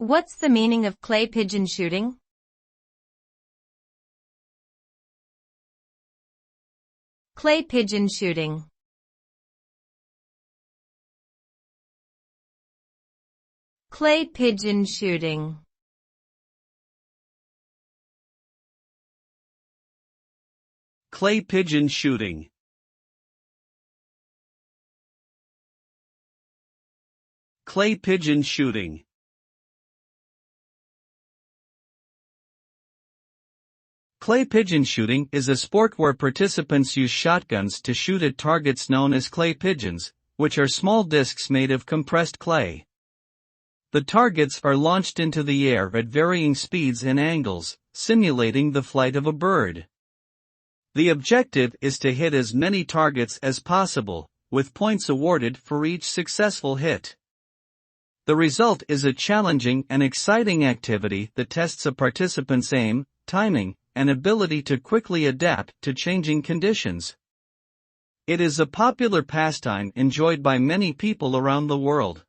What's the meaning of clay pigeon shooting? Clay pigeon shooting. Clay pigeon shooting. Clay pigeon shooting. Clay pigeon shooting. Clay pigeon shooting is a sport where participants use shotguns to shoot at targets known as clay pigeons, which are small discs made of compressed clay. The targets are launched into the air at varying speeds and angles, simulating the flight of a bird. The objective is to hit as many targets as possible, with points awarded for each successful hit. The result is a challenging and exciting activity that tests a participant's aim, timing, and ability to quickly adapt to changing conditions. It is a popular pastime enjoyed by many people around the world.